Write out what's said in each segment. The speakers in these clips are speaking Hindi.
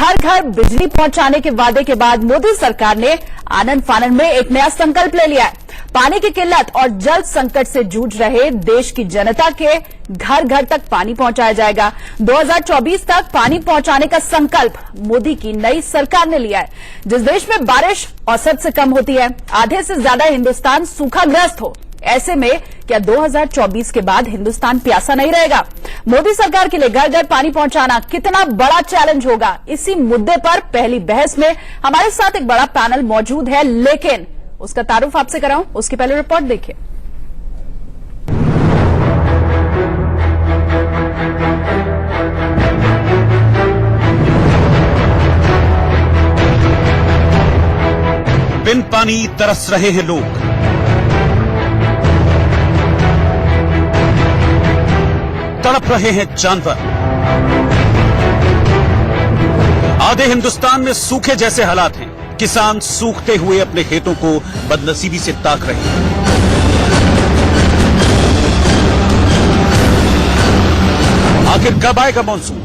घर घर बिजली पहुंचाने के वादे के बाद मोदी सरकार ने आनन फानन में एक नया संकल्प ले लिया है। पानी की किल्लत और जल संकट से जूझ रहे देश की जनता के घर घर तक पानी पहुंचाया जाएगा। 2024 तक पानी पहुंचाने का संकल्प मोदी की नई सरकार ने लिया है। जिस देश में बारिश औसत से कम होती है, आधे से ज्यादा हिंदुस्तान सूखाग्रस्त हो, ऐसे में क्या 2024 के बाद हिंदुस्तान प्यासा नहीं रहेगा? मोदी सरकार के लिए घर घर पानी पहुंचाना कितना बड़ा चैलेंज होगा? इसी मुद्दे पर पहली बहस में हमारे साथ एक बड़ा पैनल मौजूद है, लेकिन उसका तारुफ आपसे कराऊं उसकी पहले रिपोर्ट देखिए। बिन पानी तरस रहे हैं लोग। तड़प रहे हैं जानवर। आधे हिंदुस्तान में सूखे जैसे हालात हैं। किसान सूखते हुए अपने खेतों को बदनसीबी से ताक रहे हैं। आखिर कब आएगा मॉनसून?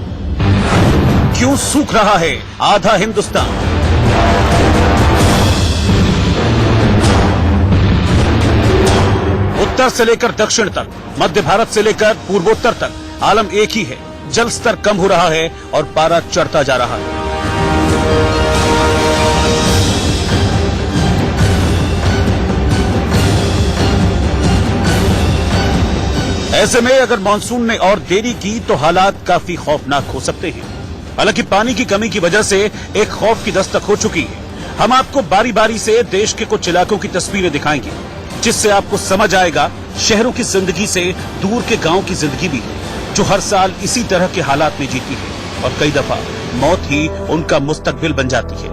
क्यों सूख रहा है आधा हिंदुस्तान? उत्तर से लेकर दक्षिण तक, मध्य भारत से लेकर पूर्वोत्तर तक आलम एक ही है। जल स्तर कम हो रहा है और पारा चढ़ता जा रहा है। ऐसे में अगर मानसून ने और देरी की तो हालात काफी खौफनाक हो सकते हैं। हालांकि पानी की कमी की वजह से एक खौफ की दस्तक हो चुकी है। हम आपको बारी बारी से देश के कुछ इलाकों की तस्वीरें दिखाएंगे, जिससे आपको समझ आएगा शहरों की जिंदगी से दूर के गांव की जिंदगी भी है, जो हर साल इसी तरह के हालात में जीती है और कई दफा मौत ही उनका मुस्तकबिल बन जाती है।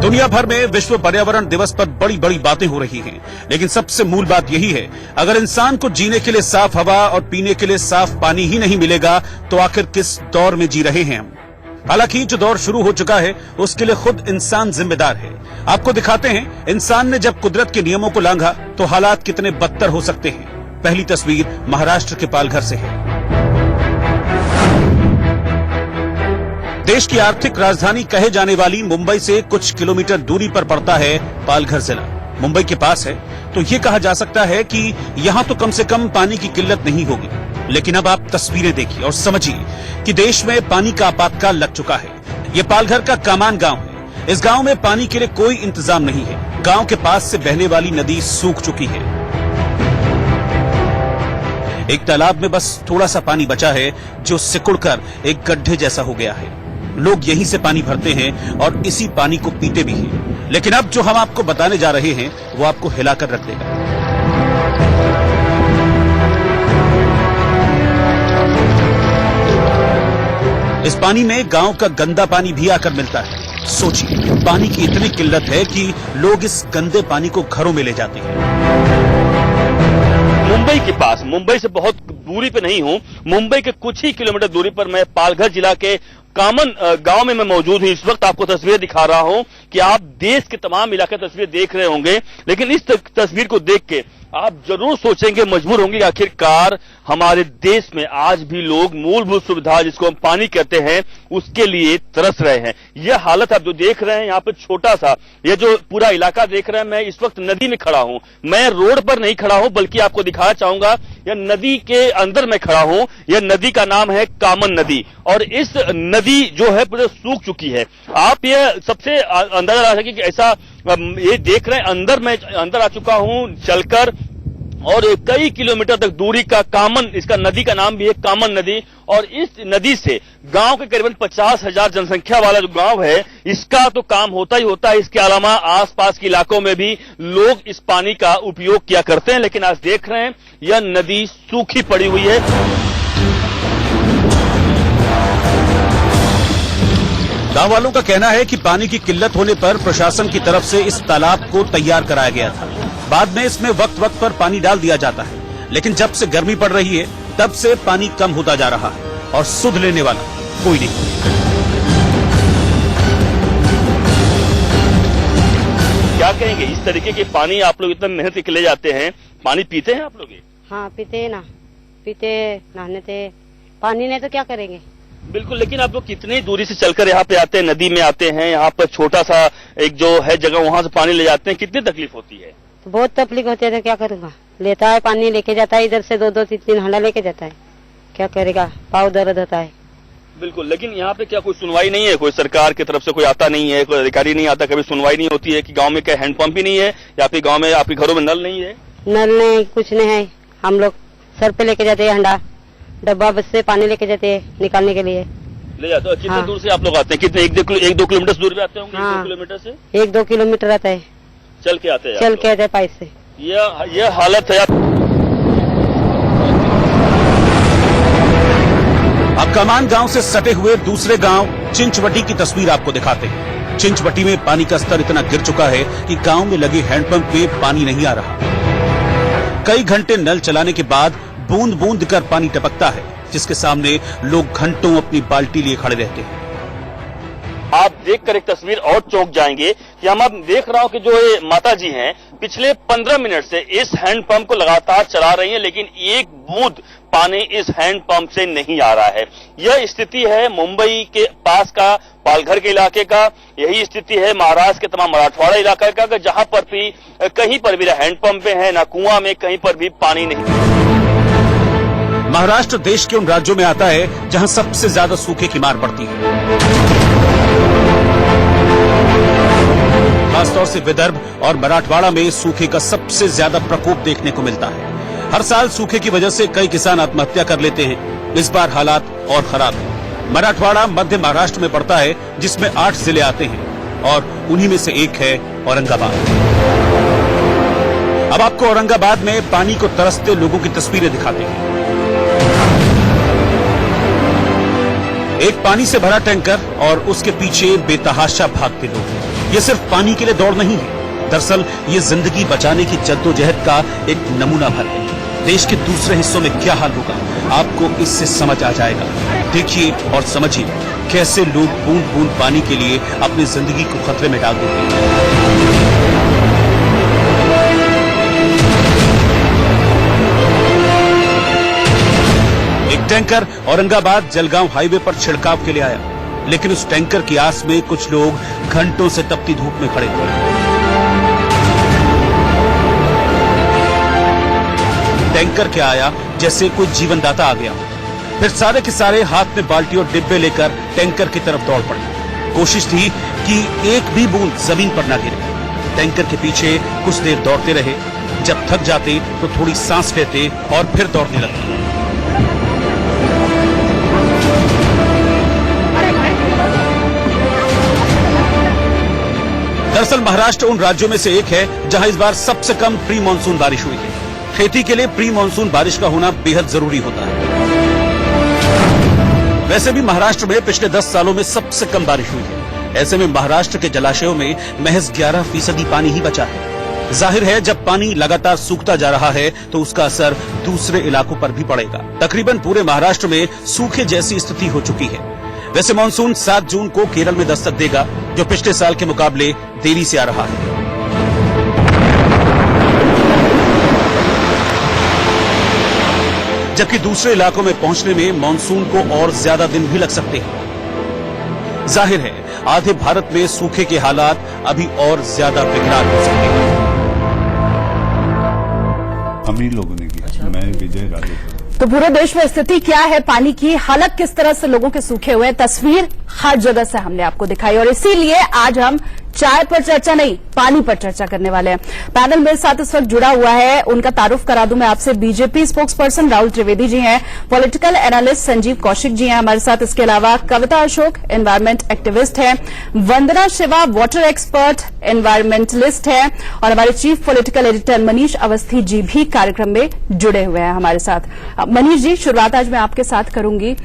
दुनिया भर में विश्व पर्यावरण दिवस पर बड़ी बड़ी बातें हो रही हैं, लेकिन सबसे मूल बात यही है, अगर इंसान को जीने के लिए साफ हवा और पीने के लिए साफ पानी ही नहीं मिलेगा तो आखिर किस दौर में जी रहे हैं हम? हालांकि जो दौर शुरू हो चुका है उसके लिए खुद इंसान जिम्मेदार है। आपको दिखाते हैं इंसान ने जब कुदरत के नियमों को लांघा तो हालात कितने बदतर हो सकते हैं। पहली तस्वीर महाराष्ट्र के पालघर से है। देश की आर्थिक राजधानी कहे जाने वाली मुंबई से कुछ किलोमीटर दूरी पर पड़ता है पालघर जिला। मुंबई के पास है तो ये कहा जा सकता है कि यहाँ तो कम से कम पानी की किल्लत नहीं होगी। लेकिन अब आप तस्वीरें देखिए और समझिए कि देश में पानी का आपातकाल लग चुका है। ये पालघर का कामान गांव है। इस गांव में पानी के लिए कोई इंतजाम नहीं है। गांव के पास से बहने वाली नदी सूख चुकी है। एक तालाब में बस थोड़ा सा पानी बचा है जो सिकुड़कर एक गड्ढे जैसा हो गया है। लोग यहीं से पानी भरते हैं और इसी पानी को पीते भी हैं। लेकिन अब जो हम आपको बताने जा रहे हैं वो आपको हिलाकर रख देगा। इस पानी में गांव का गंदा पानी भी आकर मिलता है। सोचिए, पानी की इतनी किल्लत है कि लोग इस गंदे पानी को घरों में ले जाते हैं। मुंबई के पास, मुंबई से बहुत दूरी पे नहीं हूं, मुंबई के कुछ ही किलोमीटर दूरी पर मैं पालघर जिला के कामन गांव में मैं मौजूद हूं। इस वक्त आपको तस्वीरें दिखा रहा हूं कि आप देश के तमाम इलाके तस्वीरें देख रहे होंगे, लेकिन इस तस्वीर को देख के आप जरूर सोचेंगे, मजबूर होंगे कि आखिरकार हमारे देश में आज भी लोग मूलभूत सुविधा जिसको हम पानी कहते हैं उसके लिए तरस रहे हैं। यह हालत आप जो देख रहे हैं, यहाँ पे छोटा सा ये जो पूरा इलाका देख रहे हैं, मैं इस वक्त नदी में खड़ा हूं। मैं रोड पर नहीं खड़ा हूं, बल्कि आपको दिखाना चाहूंगा यह नदी के अंदर मैं खड़ा हूं। यह नदी का नाम है कामन नदी और इस नदी जो है पूरे सूख चुकी है। आप ये सबसे अंदाजा लगा सके कि ऐसा ये देख रहे हैं, अंदर मैं अंदर आ चुका हूं चलकर, और कई किलोमीटर तक दूरी का कामन, इसका नदी का नाम भी है कामन नदी। और इस नदी से गांव के करीबन 50,000 जनसंख्या वाला जो गांव है इसका तो काम होता ही होता है। इसके अलावा आसपास के इलाकों में भी लोग इस पानी का उपयोग किया करते हैं। लेकिन आज देख रहे हैं यह नदी सूखी पड़ी हुई है। गांव वालों का कहना है कि पानी की किल्लत होने पर प्रशासन की तरफ से इस तालाब को तैयार कराया गया था। बाद में इसमें वक्त वक्त पर पानी डाल दिया जाता है, लेकिन जब से गर्मी पड़ रही है तब से पानी कम होता जा रहा है और सुध लेने वाला कोई नहीं। क्या कहेंगे, इस तरीके के पानी आप लोग इतना मेहनत के ले जाते हैं, पानी पीते हैं आप लोग ये? हाँ पीते हैं ना, पीते नहाने थे, पानी नहीं तो क्या करेंगे। बिल्कुल, लेकिन आप लोग कितनी दूरी से चलकर यहाँ पे आते हैं, नदी में आते हैं, यहाँ पर छोटा सा एक जो है जगह वहाँ से पानी ले जाते हैं, कितनी तकलीफ होती है? तो बहुत तकलीफ होती है, तो क्या करूँगा। लेता है पानी लेके जाता है, इधर से 2-2 3-3 हांडा लेके जाता है, क्या करेगा, पाँव दर्द होता है। बिल्कुल, लेकिन यहाँ पे क्या कोई सुनवाई नहीं है? कोई सरकार की तरफ से कोई आता नहीं है, कोई अधिकारी नहीं आता, कभी सुनवाई नहीं होती है कि गांव में क्या हैंडपंप ही नहीं है या फिर गांव में आपके घरों में नल नहीं है? नल नहीं, कुछ नहीं है। हम लोग सर पे लेके जाते हैं हंडा, डब्बा बस से पानी लेके जाते हैं निकालने के लिए। ले जाते हो? कितने हाँ। दूर से आप लोग आते हैं? कितने 1-2 किलोमीटर दूर पे आते होंगे? हाँ। 1-2 किलोमीटर से 1-2 किलोमीटर आता है, चल के आते हैं? चल के आते हैं पाइप से। यह हालत है। अब कमान गांव से सटे हुए दूसरे गांव चिंचवटी की तस्वीर आपको दिखाते हैं। चिंचवटी में पानी का स्तर इतना गिर चुका है कि गांव में लगे हैंडपंप में पानी नहीं आ रहा। कई घंटे नल चलाने के बाद बूंद बूंद कर पानी टपकता है, जिसके सामने लोग घंटों अपनी बाल्टी लिए खड़े रहते हैं। आप देखकर एक तस्वीर और चौंक जाएंगे कि हम अब देख रहा हूं कि जो ये माता जी हैं पिछले 15 मिनट से इस हैंडपंप को लगातार चला रही हैं, लेकिन एक बूंद पानी इस हैंडपंप से नहीं आ रहा है। यह स्थिति है मुंबई के पास का पालघर के इलाके का, यही स्थिति है महाराष्ट्र के तमाम मराठवाड़ा इलाके का, जहां पर भी कहीं पर भी ना हैंडपंप है ना कुआं में कहीं पर भी पानी नहीं। महाराष्ट्र देश के उन राज्यों में आता है जहां सबसे ज्यादा सूखे की मार पड़ती है। खासतौर से विदर्भ और मराठवाड़ा में सूखे का सबसे ज्यादा प्रकोप देखने को मिलता है। हर साल सूखे की वजह से कई किसान आत्महत्या कर लेते हैं। इस बार हालात और खराब है। मराठवाड़ा मध्य महाराष्ट्र में पड़ता है, जिसमें 8 जिले आते हैं और उन्हीं में से एक है औरंगाबाद। अब आपको औरंगाबाद में पानी को तरसते लोगों की तस्वीरें दिखाते हैं। एक पानी से भरा टैंकर और उसके पीछे बेतहाशा भागते लोग। ये सिर्फ पानी के लिए दौड़ नहीं है, दरअसल ये जिंदगी बचाने की जद्दोजहद का एक नमूना भर है। देश के दूसरे हिस्सों में क्या हाल होगा, आपको इससे समझ आ जाएगा। देखिए और समझिए कैसे लोग बूंद बूंद पानी के लिए अपनी जिंदगी को खतरे में डाल देते हैं। एक टैंकर औरंगाबाद जलगांव हाईवे पर छिड़काव के लिए आया, लेकिन उस टैंकर की आस में कुछ लोग घंटों से तपती धूप में खड़े थे। टैंकर क्या आया जैसे कोई जीवनदाता आ गया। फिर सारे के सारे हाथ में बाल्टी और डिब्बे लेकर टैंकर की तरफ दौड़ पड़े। कोशिश थी कि एक भी बूंद जमीन पर न गिरे। टैंकर के पीछे कुछ देर दौड़ते रहे। जब थक जाते तो थोड़ी सांस लेते और फिर दौड़ने लगते। दरअसल महाराष्ट्र उन राज्यों में से एक है जहां इस बार सबसे कम प्री मानसून बारिश हुई है। खेती के लिए प्री मानसून बारिश का होना बेहद जरूरी होता है। वैसे भी महाराष्ट्र में पिछले 10 सालों में सबसे कम बारिश हुई है। ऐसे में महाराष्ट्र के जलाशयों में महज 11% पानी ही बचा है। जाहिर है जब पानी लगातार सूखता जा रहा है तो उसका असर दूसरे इलाकों पर भी पड़ेगा। तकरीबन पूरे महाराष्ट्र में सूखे जैसी स्थिति हो चुकी है। वैसे मानसून 7 जून को केरल में दस्तक देगा, जो पिछले साल के मुकाबले देरी से आ रहा है। जबकि दूसरे इलाकों में पहुंचने में मानसून को और ज्यादा दिन भी लग सकते हैं। जाहिर है आधे भारत में सूखे के हालात अभी और ज्यादा बेकरार हो सकते हैं। हम ही लोगों ने की। मैं विजय राजेश्वर। तो पूरे देश में स्थिति क्या है, पानी की हालत किस तरह से लोगों के सूखे हुए, तस्वीर हर जगह से हमने आपको दिखाई। और इसीलिए आज हम चाय पर चर्चा नहीं, पानी पर चर्चा करने वाले हैं। पैनल मेरे साथ इस वक्त जुड़ा हुआ है, उनका तारुफ करा दूं मैं आपसे। BJP spokesperson Rahul Trivedi ji हैं, पॉलिटिकल एनालिस्ट संजीव कौशिक जी हैं हमारे साथ। इसके अलावा कविता अशोक एनवायरमेंट एक्टिविस्ट हैं, Vandana Shiva water expert environmentalist हैं और हमारे chief political editor Manish Awasthi ji भी कार्यक्रम में जुड़े हुए हैं हमारे साथ। मनीष जी, शुरुआत आज मैं आपके साथ करूंगी।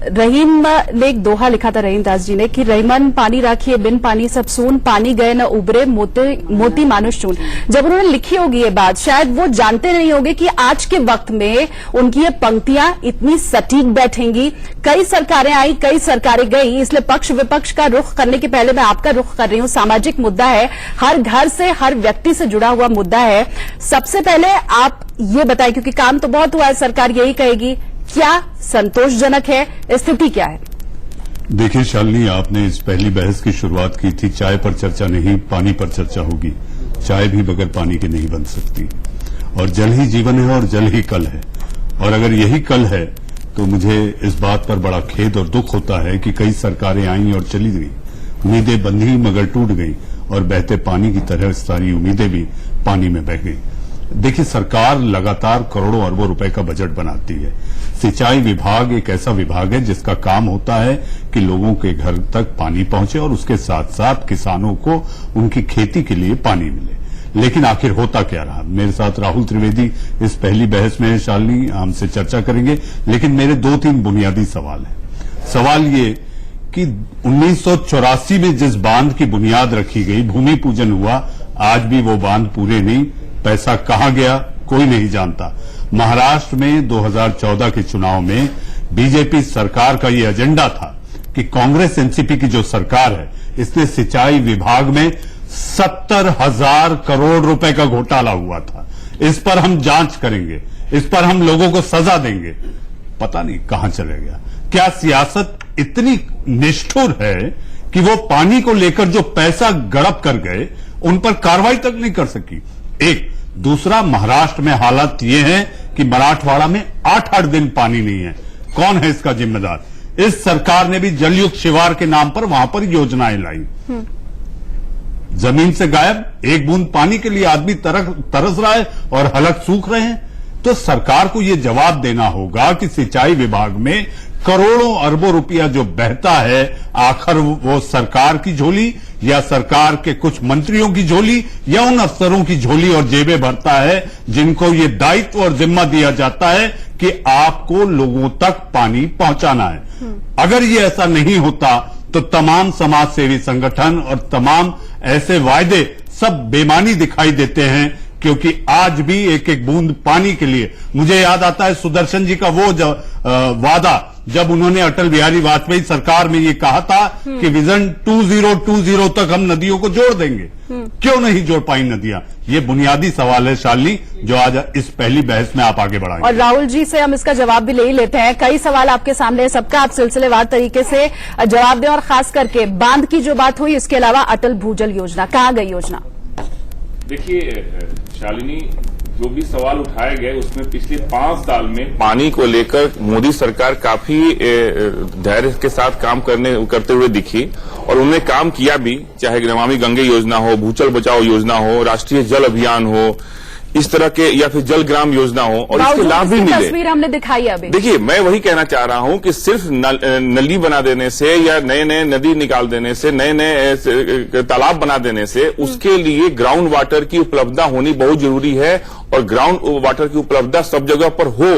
रहीम ने एक दोहा लिखा था, रहीम दास जी ने, कि रहीमन पानी राखिए बिन पानी सब सून, पानी गए न उबरे मोती मानुष चून। जब उन्होंने लिखी होगी ये बात, शायद वो जानते नहीं होंगे कि आज के वक्त में उनकी ये पंक्तियां इतनी सटीक बैठेंगी। कई सरकारें आई, कई सरकारें गई, इसलिए पक्ष विपक्ष का रुख करने के पहले मैं आपका रुख कर रही हूं। सामाजिक मुद्दा है, हर घर से हर व्यक्ति से जुड़ा हुआ मुद्दा है। सबसे पहले आप ये बताएं, क्योंकि काम तो बहुत हुआ है, सरकार यही कहेगी, क्या संतोषजनक है, स्थिति क्या है? देखिए शालिनी, आपने इस पहली बहस की शुरुआत की थी, चाय पर चर्चा नहीं पानी पर चर्चा होगी। चाय भी बगैर पानी के नहीं बन सकती, और जल ही जीवन है और जल ही कल है। और अगर यही कल है तो मुझे इस बात पर बड़ा खेद और दुख होता है कि कई सरकारें आईं और चली गई, उम्मीदें बंधी मगर टूट गई, और बहते पानी की तरह सारी उम्मीदें भी पानी में बह गई। देखिए, सरकार लगातार करोड़ों अरबों रुपए का बजट बनाती है। सिंचाई विभाग एक ऐसा विभाग है जिसका काम होता है कि लोगों के घर तक पानी पहुंचे और उसके साथ साथ किसानों को उनकी खेती के लिए पानी मिले। लेकिन आखिर होता क्या रहा? मेरे साथ राहुल त्रिवेदी इस पहली बहस में शालिनी हमसे चर्चा करेंगे, लेकिन मेरे 2-3 बुनियादी सवाल हैं। सवाल ये कि 1984 में जिस बांध की बुनियाद रखी गई, भूमि पूजन हुआ, आज भी वो बांध पूरे नहीं, पैसा कहां गया कोई नहीं जानता। महाराष्ट्र में 2014 के चुनाव में बीजेपी सरकार का ये एजेंडा था कि कांग्रेस एनसीपी की जो सरकार है, इसने सिंचाई विभाग में 70,000 करोड़ रुपए का घोटाला हुआ था। इस पर हम जांच करेंगे, इस पर हम लोगों को सजा देंगे। पता नहीं कहां चले गया। क्या सियासत इतनी निष्ठुर है कि वो पानी को लेकर जो पैसा गड़प कर गए उन पर कार्रवाई तक नहीं कर सकी? एक। दूसरा, महाराष्ट्र में हालात ये हैं कि मराठवाड़ा में 8-8 दिन पानी नहीं है। कौन है इसका जिम्मेदार? इस सरकार ने भी जलयुक्त शिवार के नाम पर वहां पर योजनाएं लाई, जमीन से गायब, एक बूंद पानी के लिए आदमी तरस रहा है और हलक सूख रहे हैं। तो सरकार को यह जवाब देना होगा कि सिंचाई विभाग में करोड़ों अरबों रुपया जो बहता है, आखिर वो सरकार की झोली या सरकार के कुछ मंत्रियों की झोली या उन अफसरों की झोली और जेबें भरता है जिनको ये दायित्व और जिम्मा दिया जाता है कि आपको लोगों तक पानी पहुंचाना है। अगर ये ऐसा नहीं होता तो तमाम समाज सेवी संगठन और तमाम ऐसे वायदे सब बेमानी दिखाई देते हैं, क्योंकि आज भी एक एक बूंद पानी के लिए, मुझे याद आता है सुदर्शन जी का वो वादा जब उन्होंने अटल बिहारी वाजपेयी सरकार में ये कहा था कि विजन 2020 तक हम नदियों को जोड़ देंगे। क्यों नहीं जोड़ पाई नदियां? ये बुनियादी सवाल है शालिनी, जो आज इस पहली बहस में आप आगे बढ़ाएंगे। और राहुल जी से हम इसका जवाब भी ले ही लेते हैं। कई सवाल आपके सामने है, सबका आप सिलसिलेवार तरीके से जवाब दें, और खास करके बांध की जो बात हुई, इसके अलावा अटल भूजल योजना, कहां गई योजना? देखिए शालिनी, जो भी सवाल उठाए गए उसमें पिछले 5 साल में पानी को लेकर मोदी सरकार काफी धैर्य के साथ काम करते हुए दिखी, और उन्होंने काम किया भी, चाहे नमामि गंगे योजना हो, भूजल बचाओ योजना हो, राष्ट्रीय जल अभियान हो, इस तरह के, या फिर जल ग्राम योजना हो, और इसके लाभ भी मिले। तस्वीर हमने दिखाई अभी। देखिए, मैं वही कहना चाह रहा हूं कि सिर्फ नली बना देने से या नए नए नदी निकाल देने से, नए नए तालाब बना देने से, उसके लिए ग्राउंड वाटर की उपलब्धता होनी बहुत जरूरी है, और ग्राउंड वाटर की उपलब्धता सब जगह पर हो,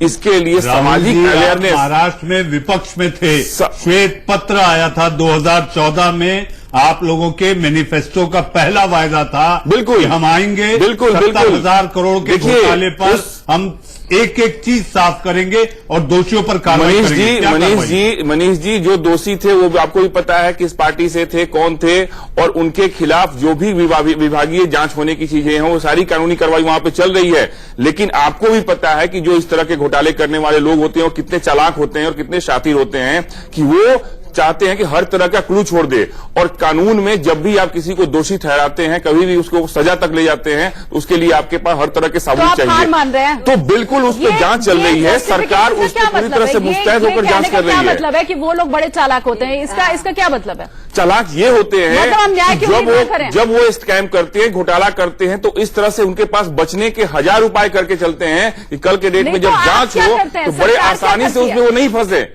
इसके लिए सामाजिक अवेयरनेस। महाराष्ट्र में विपक्ष में थे, श्वेत पत्र आया था 2014 में, आप लोगों के मैनिफेस्टो का पहला वायदा था बिल्कुल कि हम आएंगे, बिल्कुल 70,000 करोड़ के घोटाले पर हम एक एक चीज साफ करेंगे और दोषियों पर कार्रवाई करेंगे। मनीष जी जो दोषी थे वो आपको भी पता है किस पार्टी से थे, कौन थे, और उनके खिलाफ जो भी विभागीय जांच होने की चीजें हैं वो सारी कानूनी कार्रवाई वहां पे चल रही है। लेकिन आपको भी पता है कि जो इस तरह के घोटाले करने वाले लोग होते हैं वो कितने चालाक होते हैं और कितने शातिर होते हैं कि वो चाहते हैं कि हर तरह का क्लू छोड़ दे, और कानून में जब भी आप किसी को दोषी ठहराते हैं, कभी भी उसको सजा तक ले जाते हैं, तो उसके लिए आपके पास हर तरह के सबूत चाहिए। हार मान रहे हैं? तो बिल्कुल उस पर जांच चल रही है, सरकार उस पर पूरी तरह से मुस्तैद होकर जांच कर रही है। क्या मतलब है कि वो लोग बड़े चालाक होते हैं? इसका क्या मतलब है? चालाक ये होते हैं मतलब जब वो स्कैम करते हैं, घोटाला करते हैं, तो इस तरह से उनके पास बचने के 1000 उपाय करके चलते हैं कि कल के डेट में जब जांच हो तो बड़े आसानी से उसमें वो नहीं फंसे।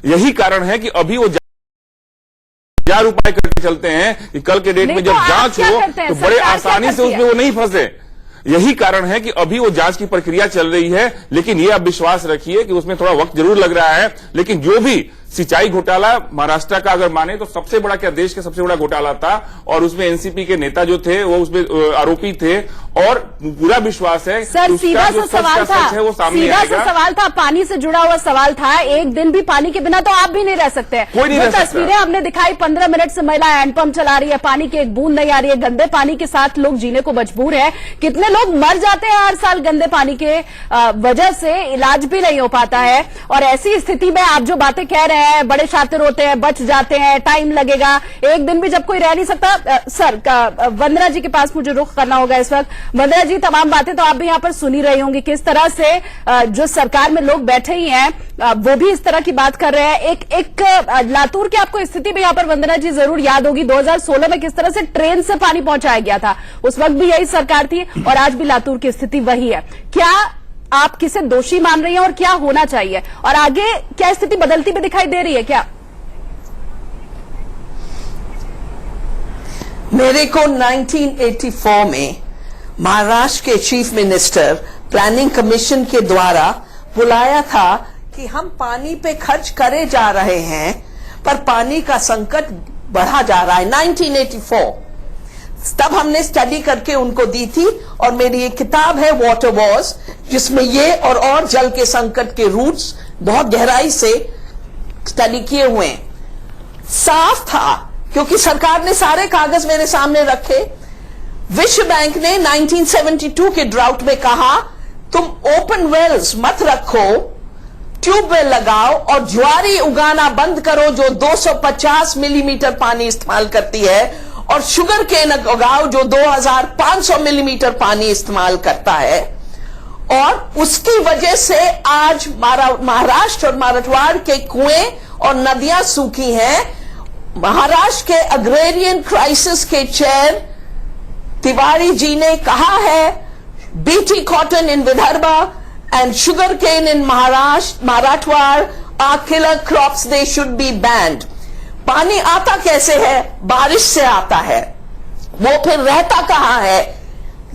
यही कारण है कि अभी वो 1000 उपाय करके चलते हैं कि कल के डेट में जब जांच हो तो बड़े आसानी से उसमें वो नहीं फंसे। यही कारण है कि अभी वो जांच की प्रक्रिया चल रही है, लेकिन ये आप विश्वास रखिए कि उसमें थोड़ा वक्त जरूर लग रहा है। लेकिन जो भी सिंचाई घोटाला महाराष्ट्र का अगर माने तो सबसे बड़ा, क्या देश का सबसे बड़ा घोटाला था, और उसमें एनसीपी के नेता जो थे वो उसमें आरोपी थे, और पूरा विश्वास है सर सीधा सा सवाल था, सीधा सा सवाल था, पानी से जुड़ा हुआ सवाल था। एक दिन भी पानी के बिना तो आप भी नहीं रह सकते। कोई नहीं रह सकता। तस्वीरें हमने दिखाई, 15 मिनट से महिला हैंडपंप चला रही है, पानी की एक बूंद नहीं आ रही है, गंदे पानी के साथ लोग जीने को मजबूर है। कितने लोग मर जाते हैं हर साल गंदे पानी के वजह से, इलाज भी नहीं हो पाता है। और ऐसी स्थिति में आप जो बातें कह रहे हैं, बड़े शातिर होते हैं, बच जाते हैं, टाइम लगेगा, एक दिन भी जब कोई रह नहीं सकता। सर वंदना जी के पास मुझे रुख करना होगा इस वक्त। वंदना जी, तमाम बातें तो आप भी यहाँ पर सुनी रही होंगी, किस तरह से जो सरकार में लोग बैठे ही हैं वो भी इस तरह की बात कर रहे हैं। एक लातूर की आपको स्थिति भी यहाँ पर वंदना जी जरूर याद होगी, 2016 में किस तरह से ट्रेन से पानी पहुंचाया गया था, उस वक्त भी यही सरकार थी, और आज भी लातूर की स्थिति वही है। क्या आप किसे दोषी मान रही हैं और क्या होना चाहिए, और आगे क्या स्थिति बदलती भी दिखाई दे रही है क्या? मेरे को 1984 में महाराष्ट्र के चीफ मिनिस्टर प्लानिंग कमीशन के द्वारा बुलाया था कि हम पानी पे खर्च करे जा रहे हैं, पर पानी का संकट बढ़ा जा रहा है। 1984 तब हमने स्टडी करके उनको दी थी, और मेरी एक किताब है वाटर वॉर्स, जिसमें ये और जल के संकट के रूट्स बहुत गहराई से स्टडी किए हुए हैं। साफ था, क्योंकि सरकार ने सारे कागज मेरे सामने रखे। विश्व बैंक ने 1972 के ड्राउट में कहा, तुम ओपन वेल्स मत रखो, ट्यूबवेल लगाओ और ज्वारी उगाना बंद करो जो 250 मिलीमीटर पानी इस्तेमाल करती है, और शुगर केन उगाओ जो 2500 मिलीमीटर पानी इस्तेमाल करता है। और उसकी वजह से आज महाराष्ट्र और मराठवाड़ के कुएं और नदियां सूखी हैं। महाराष्ट्र के अग्रेरियन क्राइसिस के चेयर तिवारी जी ने कहा है, BT cotton in Vidarbha and sugar cane in Marathwada are killer crops, they should be banned. पानी आता कैसे है? बारिश से आता है। वो फिर रहता कहां है?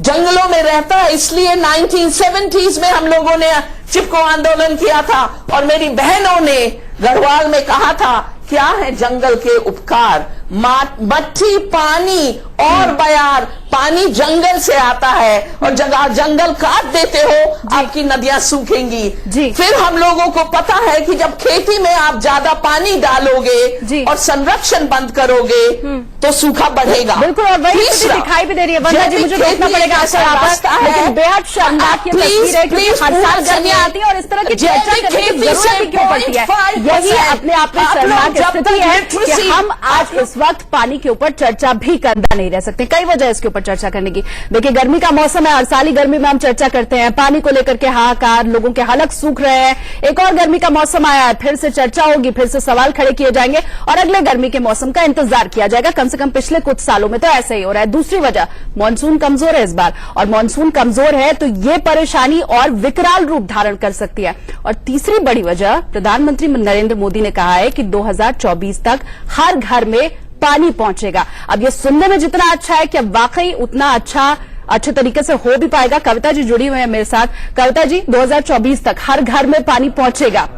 जंगलों में रहता है। इसलिए 1970s में हम लोगों ने चिपको आंदोलन किया था, और मेरी बहनों ने गढ़वाल में कहा था, क्या है जंगल के उपकार, मट्टी पानी और बयार, पानी जंगल से आता है, और जंगल काट देते हो आपकी नदियां सूखेंगी। फिर हम लोगों को पता है कि जब खेती में आप ज्यादा पानी डालोगे और संरक्षण बंद करोगे तो सूखा बढ़ेगा। बिल्कुल, और वही स्थिति दिखाई भी दे रही है। वंदना जी, मुझे रोकना पड़ेगा आपको यहाँ पर, लेकिन बेहद शर्मनाक ये तस्वीर है, क्योंकि हर साल गर्मियां आती है और इस तरह की चर्चा करने की जरूरत भी क्यों पड़ती है? यही अपने आप में शर्मनाक स्थिति है कि हम आज इस वक्त पानी के ऊपर चर्चा भी करना नहीं रह सकते। कई वजह इसके ऊपर चर्चा करने की। देखिए, गर्मी का मौसम है, हर साल ही गर्मी में हम चर्चा करते हैं, पानी को लेकर के हाहाकार, लोगों के हलक सूख रहे हैं। एक और गर्मी का मौसम आया है, फिर से चर्चा होगी, फिर से सवाल खड़े किए जाएंगे, और अगले गर्मी के मौसम का इंतजार किया जाएगा। कम से कम पिछले कुछ सालों में तो ऐसे ही हो रहा है। दूसरी वजह, मानसून कमजोर है इस बार, और मानसून कमजोर है तो ये परेशानी और विकराल रूप धारण कर सकती है। और तीसरी बड़ी वजह, प्रधानमंत्री नरेंद्र मोदी ने कहा है कि 2024 तक हर घर में पानी पहुंचेगा। अब ये सुनने में जितना अच्छा है, क्या वाकई उतना अच्छे तरीके से हो भी पाएगा? कविता जी जुड़ी हुई है मेरे साथ। कविता जी, 2024 तक हर घर में पानी पहुंचेगा,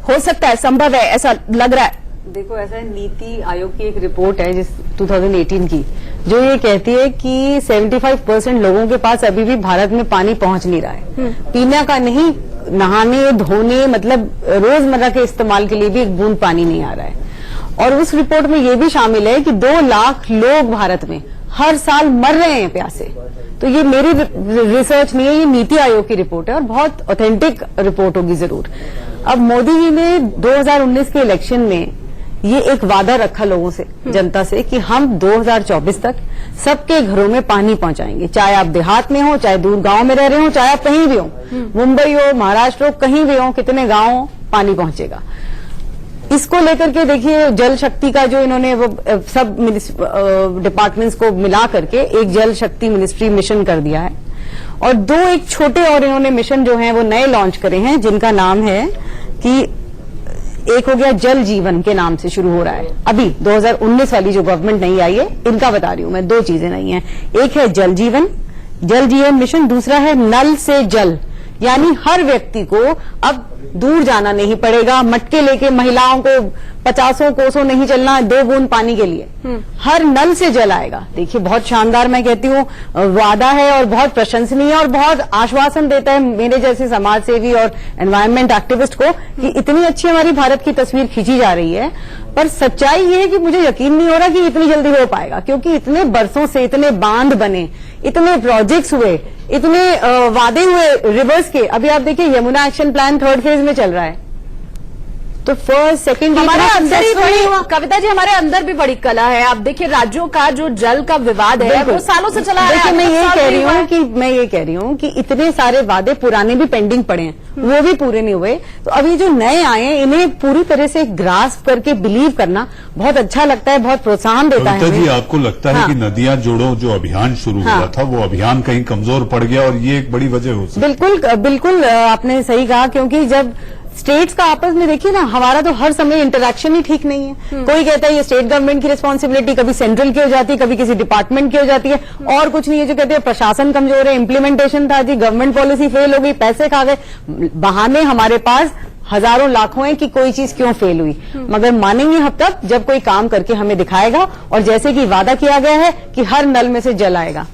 हो सकता है, संभव है, ऐसा लग रहा है? देखो, ऐसा है, नीति आयोग की एक रिपोर्ट है जिस 2018 की, जो ये कहती है कि 75% लोगों के पास अभी भी भारत में पानी पहुंच नहीं रहा है। पीने का नहीं, नहाने धोने, मतलब रोजमर्रा के इस्तेमाल के लिए भी एक बूंद पानी नहीं आ रहा है। और उस रिपोर्ट में ये भी शामिल है कि 2 लाख लोग भारत में हर साल मर रहे हैं प्यासे। तो ये मेरी रिसर्च नहीं है, ये नीति आयोग की रिपोर्ट है, और बहुत ऑथेंटिक रिपोर्ट होगी जरूर। अब मोदी जी ने 2019 के इलेक्शन में ये एक वादा रखा लोगों से, जनता से, कि हम 2024 तक सबके घरों में पानी पहुंचाएंगे, चाहे आप देहात में हो, चाहे दूर गांव में रह रहे हो, चाहे आप कहीं भी हो, मुंबई हो, महाराष्ट्र हो, कहीं भी हो, कितने गांव हो, पानी पहुंचेगा। इसको लेकर के देखिए, जल शक्ति का जो इन्होंने वो सब डिपार्टमेंट्स को मिला करके एक जल शक्ति मिनिस्ट्री मिशन कर दिया है, और 2 एक छोटे और इन्होंने मिशन जो हैं वो नए लॉन्च करे हैं, जिनका नाम है कि एक हो गया जल जीवन के नाम से शुरू हो रहा है। अभी 2019 वाली जो गवर्नमेंट नहीं आई है, इनका बता रही हूं मैं, 2 चीजें नहीं है। एक है जल जीवन, जल जीवन मिशन, दूसरा है नल से जल, यानी हर व्यक्ति को अब दूर जाना नहीं पड़ेगा, मटके लेके महिलाओं को 50 कोसों नहीं चलना 2 बूंद पानी के लिए, हर नल से जल आएगा। देखिए बहुत शानदार, मैं कहती हूँ वादा है और बहुत प्रशंसनीय और बहुत आश्वासन देता है मेरे जैसे समाज सेवी और एनवायरमेंट एक्टिविस्ट को कि इतनी अच्छी हमारी भारत की तस्वीर खींची जा रही है। पर सच्चाई ये है कि मुझे यकीन नहीं हो रहा कि इतनी जल्दी हो पाएगा, क्योंकि इतने बरसों से इतने बांध बने, इतने प्रोजेक्ट्स हुए, इतने वादे हुए रिवर्स के। अभी आप देखिए Yamuna action plan 3rd phase में चल रहा है, तो फर्स्ट सेकंड हमारे अंदर ही बड़ी कविता जी, हमारे अंदर भी बड़ी कला है। आप देखिए राज्यों का जो जल का विवाद है वो सालों से चला आ रहा है। मैं ये कह रही हूँ कि इतने सारे वादे पुराने भी पेंडिंग पड़े हैं, वो भी पूरे नहीं हुए। तो अभी जो नए आए हैं इन्हें पूरी तरह से ग्रास्प करके बिलीव करना बहुत अच्छा लगता है, बहुत प्रोत्साहन देता है। जी आपको लगता है कि नदियां जोड़ो जो अभियान शुरू हुआ था वो अभियान कहीं कमजोर पड़ गया और ये एक बड़ी वजह हो सकती है? बिल्कुल आपने सही कहा, क्योंकि जब स्टेट्स का आपस में देखिए ना, हमारा तो हर समय इंटरेक्शन ही ठीक नहीं है। कोई कहता है ये स्टेट गवर्नमेंट की रिस्पांसिबिलिटी, कभी सेंट्रल की हो जाती है, कभी किसी डिपार्टमेंट की हो जाती है, और कुछ नहीं है। जो कहते हैं प्रशासन कमजोर है, इम्प्लीमेंटेशन था जी, गवर्नमेंट पॉलिसी फेल हो गई, पैसे खा गए, बहाने हमारे पास हजारों लाखों हैं कि कोई चीज क्यों फेल हुई। मगर मानेंगे हम तब जब कोई काम करके हमें दिखाएगा, और जैसे कि वादा किया गया है कि हर नल में से जल आएगा।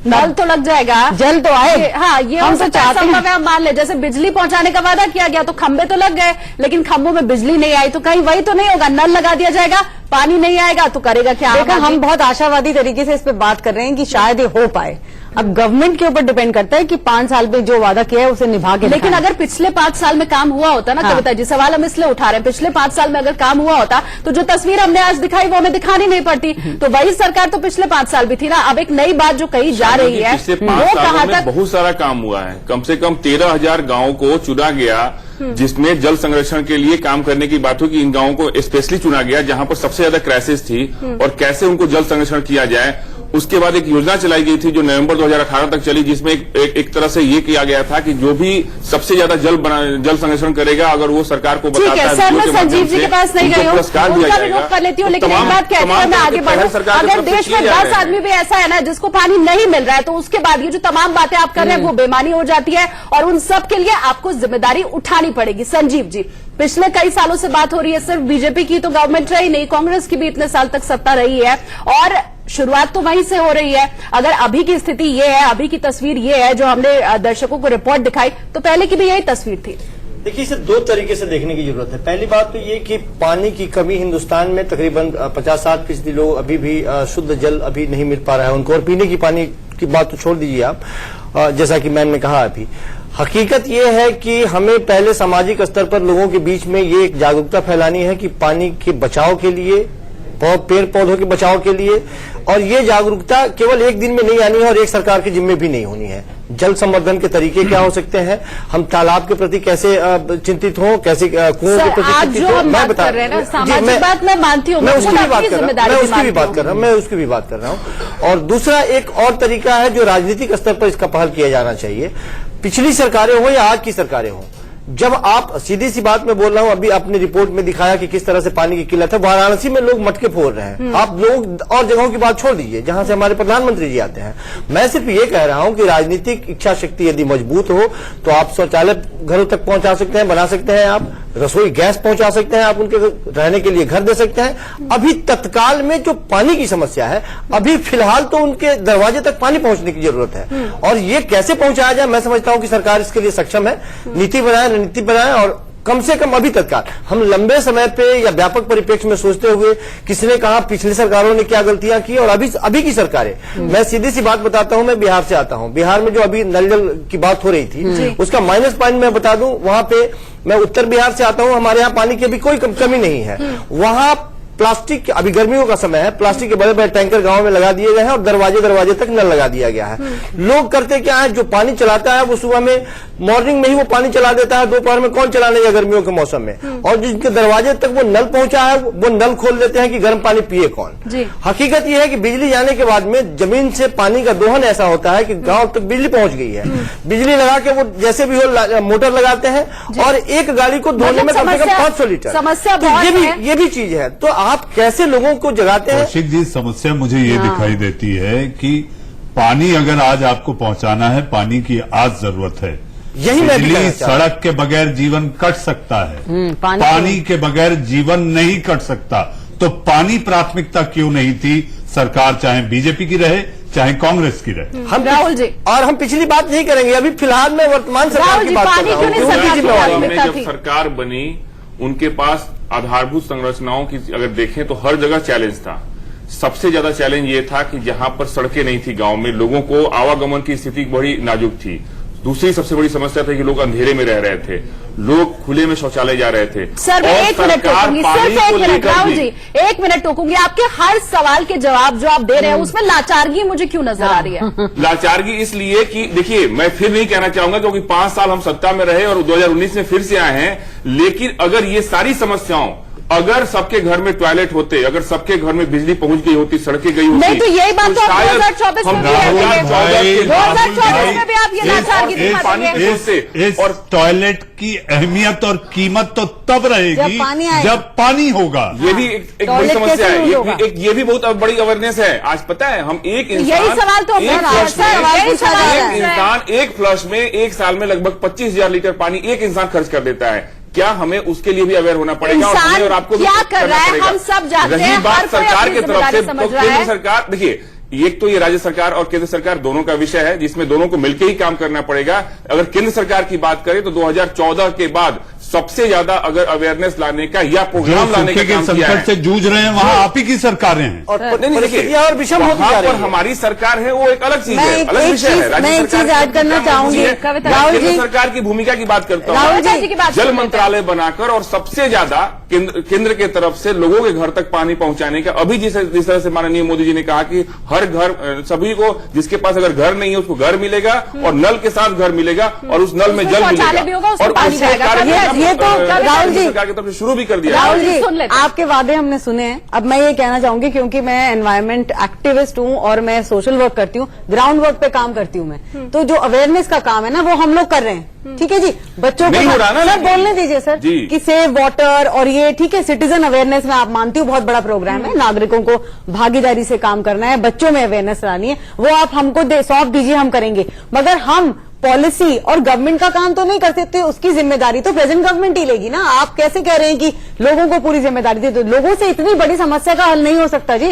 नल तो लग जाएगा, जल तो आए। हाँ, ये हम तो चाहते हैं। मान ले जैसे बिजली पहुंचाने का वादा किया गया तो खंबे तो लग गए, लेकिन खंभों में बिजली नहीं आई, तो कहीं वही तो नहीं होगा, नल लगा दिया जाएगा, पानी नहीं आएगा तो करेगा क्या? देखा, हम बहुत आशावादी तरीके से इस पे बात कर रहे हैं कि शायद ये हो पाए। अब गवर्नमेंट के ऊपर डिपेंड करता है कि 5 साल में जो वादा किया है उसे निभा के। लेकिन अगर पिछले 5 साल में काम हुआ होता ना, कविता जी, सवाल हम इसलिए उठा रहे हैं, पिछले 5 साल में अगर काम हुआ होता तो जो तस्वीर हमने आज दिखाई वो हमें दिखानी नहीं पड़ती। तो वही सरकार तो पिछले 5 साल भी थी ना। अब एक नई बात जो कही जा रही है वो कहां तक? बहुत सारा काम हुआ है, कम से कम 13,000 गाँव को चुना गया जिसमें जल संरक्षण के लिए काम करने की बात हुई कि इन गाँवों को स्पेशली चुना गया जहां पर सबसे ज्यादा क्राइसिस थी और कैसे उनको जल संरक्षण किया जाए। उसके बाद एक योजना चलाई गई थी जो नवंबर 2018 तक चली, जिसमें एक तरह से ये किया गया था कि जो भी सबसे ज्यादा जल संरक्षण करेगा अगर वो सरकार को बताता है। सर, मैं संजीव जी के पास नहीं गई हूँ, उनका भी नोट कर लेती हूँ, लेकिन एक बात क्या है, मैं आगे बढ़ूं। अगर देश में 10 आदमी भी ऐसा है ना जिसको पानी नहीं मिल रहा है, तो उसके बाद ये जो तमाम बातें आप कर रहे हैं वो बेमानी हो जाती है और उन सब के लिए आपको जिम्मेदारी उठानी पड़ेगी। संजीव जी, पिछले कई सालों से बात हो रही है, सिर्फ बीजेपी की तो गवर्नमेंट रही नहीं, कांग्रेस की भी इतने साल तक सत्ता रही है और शुरुआत तो वहीं से हो रही है। अगर अभी की स्थिति ये है, अभी की तस्वीर ये है जो हमने दर्शकों को रिपोर्ट दिखाई, तो पहले की भी यही तस्वीर थी। देखिए, इसे 2 तरीके से देखने की जरूरत है। पहली बात तो ये कि पानी की कमी हिंदुस्तान में तकरीबन 50-60% लोग अभी भी शुद्ध जल अभी नहीं मिल पा रहा है उनको, और पीने की पानी की बात तो छोड़ दीजिए आप, जैसा कि मैंने कहा अभी। हकीकत ये है कि हमें पहले सामाजिक स्तर पर लोगों के बीच में ये एक जागरूकता फैलानी है कि पानी के बचाव के लिए, पेड़ पौधों के बचाव के लिए, और ये जागरूकता केवल एक दिन में नहीं आनी है और एक सरकार की जिम्मे भी नहीं होनी है। जल संवर्धन के तरीके क्या हो सकते हैं, हम तालाब के प्रति कैसे चिंतित हों, कैसे कुओं के प्रति चिंतित हों, मैं बता रहा हूँ। सामाजिक बात मैं मानती हूँ, मैं उसकी भी बात कर रहा हूँ। और दूसरा एक और तरीका है जो राजनीतिक स्तर पर इसका पहल किया जाना चाहिए। पिछली सरकारें हो या आज की सरकारें हो, जब आप, सीधी सी बात मैं बोल रहा हूं, अभी आपने रिपोर्ट में दिखाया कि किस तरह से पानी की किल्लत है। वाराणसी में लोग मटके फोड़ रहे हैं, आप लोग और जगहों की बात छोड़ दीजिए जहां से हमारे प्रधानमंत्री जी आते हैं। मैं सिर्फ ये कह रहा हूं कि राजनीतिक इच्छा शक्ति यदि मजबूत हो तो आप शौचालय घरों तक पहुंचा सकते हैं, बना सकते हैं, आप रसोई गैस पहुंचा सकते हैं, आप उनके रहने के लिए घर दे सकते हैं। अभी तत्काल में जो पानी की समस्या है, अभी फिलहाल तो उनके दरवाजे तक पानी पहुंचने की जरूरत है, और ये कैसे पहुंचाया जाए, मैं समझता हूं कि सरकार इसके लिए सक्षम है। नीति बनाए और कम से कम अभी तत्काल, हम लंबे समय पे या व्यापक परिप्रेक्ष्य में सोचते हुए, किसी ने कहा पिछली सरकारों ने क्या गलतियां की और अभी की सरकारें। मैं सीधी सी बात बताता हूं, मैं बिहार से आता हूं। बिहार में जो अभी नल जल की बात हो रही थी उसका माइनस पॉइंट मैं बता दूं, वहां पे, मैं उत्तर बिहार से आता हूं, हमारे यहाँ पानी की भी कोई कमी नहीं है। वहां प्लास्टिक, अभी गर्मियों का समय है, प्लास्टिक के बड़े बड़े टैंकर गांव में लगा दिए गए हैं और दरवाजे तक नल लगा दिया गया है। लोग करते क्या है, जो पानी चलाता है वो सुबह में, मॉर्निंग में ही वो पानी चला देता है, दोपहर में कौन चलाने गया गर्मियों के मौसम में, और जिनके दरवाजे तक वो नल पहुंचा है वो नल खोल देते हैं कि गर्म पानी पिए कौन। हकीकत ये है कि बिजली जाने के बाद में जमीन से पानी का दोहन ऐसा होता है कि गांव तक बिजली पहुंच गई है। बिजली लगा के वो जैसे भी हो मोटर लगाते हैं और एक गाड़ी को धोने में कम से कम 500 लीटर। समस्या ये भी चीज है। तो आप कैसे लोगों को जगाते हैं? कौशिक जी, समस्या मुझे ये दिखाई देती है कि पानी अगर आज आपको पहुंचाना है, पानी की आज जरूरत है। यही मैं भी बिजली, कहना चाह रहा हूं। सड़क के बगैर जीवन कट सकता है, पानी के बगैर जीवन नहीं कट सकता। तो पानी प्राथमिकता क्यों नहीं थी? सरकार चाहे बीजेपी की रहे चाहे कांग्रेस की रहे। हम राहुल जी, और हम पिछली बात नहीं करेंगे, अभी फिलहाल में वर्तमान सरकार राहुल की जी, बात कर पानी रहा क्यों नहीं हूं। सरकार उनकी की जिम्मेवारी प्राथमिकता है। में जब थी। सरकार बनी, उनके पास आधारभूत संरचनाओं की अगर देखें तो हर जगह चैलेंज था। सबसे ज्यादा चैलेंज ये था कि जहां पर सड़कें नहीं थी, गांव में लोगों को आवागमन की स्थिति बड़ी नाजुक थी। दूसरी सबसे बड़ी समस्या थी कि लोग अंधेरे में रह रहे थे, लोग खुले में शौचालय जा रहे थे। सर मैं और एक मिनट सरकार टोकूंगी, पानी सिर्फ को एक मिनट लेकर राहुल भी- जी, एक मिनट टोकूंगी। आपके हर सवाल के जवाब जो आप दे रहे हैं उसमें लाचारगी मुझे क्यों नजर आ रही है? लाचारगी इसलिए कि देखिए, मैं फिर नहीं कहना चाहूंगा क्योंकि 5 साल हम सत्ता में रहे और 2019 में फिर से आए हैं, लेकिन अगर ये सारी समस्याओं, अगर सबके घर में टॉयलेट होते, अगर सबके घर में बिजली पहुंच गई होती, सड़कें गई होती, नहीं तो यही बात तो आप शायद 2024 में हम भी कह रहे हैं। 2024 में भी आप ये लाचारगी दिखा पानी देंगे। के सोचते इस टॉयलेट की अहमियत और कीमत तो तब रहेगी जब पानी आएगा। जब पानी होगा। ये भी एक बड़ी टॉयलेट समस्या कैसे यूज है। होगा? ये भी बहुत बड़ी अवेयरनेस है। आज पता है, हम एक इंसान, यही सवाल तो एक हमारा फ्लश में- सर, यही सवाल एक है। इंसान एक फ्लश में एक साल में लगभग 25,000 लीटर पानी एक इंसान खर्च कर देता है। क्या हमें उसके लिए भी अवेयर होना पड़ेगा? और इंसान हमें और आपको भी क्या करना कर रहा है, पड़ेगा। हम सब जानते रही हैं, बात हर कोई सरकार अपनी की तरफ से, जिम्मेदारी समझ तो रहा केंद्र है। सरकार, देखिए, एक तो ये राज्य सरकार और केंद्र सरकार दोनों का विषय है, जिसमें दोनों को मिलकर ही काम करना पड़ेगा। अगर केंद्र सरकार की बात करें तो 2014 के बाद सबसे ज्यादा अगर अवेयरनेस लाने का या प्रोग्राम लाने का सूखे के काम किया संकट है, से जूझ रहे हैं वहां आप ही की सरकारें हैं। और नहीं, देखिए, परिस्थितियां और विषम होती वहां जा पर रही है। हमारी सरकार है, वो एक अलग चीज मैं है, एक- अलग एक विषय चीज- है। राज्य मैं एक सरकार चीज की ऐड करना भूमिका चाहूंगी। होती है। कविता, मैं राहुल केंद्र जी- सरकार की भूमिका की बात करता राहुल हूँ। जी की बात जल सुन लेते हैं। मंत्रालय बनाकर और सबसे ज्यादा केंद्र के तरफ से लोगों के घर तक पानी पहुंचाने का, अभी जिस तरह से माननीय मोदी जी ने कहा कि हर घर, सभी को, जिसके पास अगर घर नहीं है उसको घर मिलेगा और नल के साथ घर मिलेगा और उस नल में उसमें जल शौचालय भी मिलेगा होगा, उसमें और पानी उसका जाएगा। कार्यक्रम ये तो राहुल जी- सरकार की तरफ से शुरू भी कर दिया राहुल है। जी, सुन लेते हैं। आपके वादे हमने सुने हैं। अब मैं ये कहना चाहूंगी, क्योंकि मैं एनवायरमेंट एक्टिविस्ट हूँ और मैं सोशल वर्क करती हूँ, ग्राउंड वर्क पे काम करती हूँ मैं, तो जो अवेयरनेस का काम है ना वो हम लोग कर रहे हैं। ठीक है जी, बच्चों को नहीं हो रहा ना, सर लेकिन- बोलने दीजिए सर जी। कि सेव वाटर और ये ठीक है, सिटीजन अवेयरनेस में आप मानती हूँ बहुत बड़ा प्रोग्राम है, नागरिकों को भागीदारी से काम करना है, बच्चों में अवेयरनेस लानी है, वो आप हमको सौंप दीजिए, हम करेंगे। मगर हम पॉलिसी और गवर्नमेंट का काम तो नहीं कर सकते, उसकी जिम्मेदारी तो प्रेजेंट गवर्नमेंट ही लेगी ना। आप कैसे कह रहे हैं कि लोगों को पूरी जिम्मेदारी दे? तो लोगों से इतनी बड़ी समस्या का हल नहीं हो सकता जी।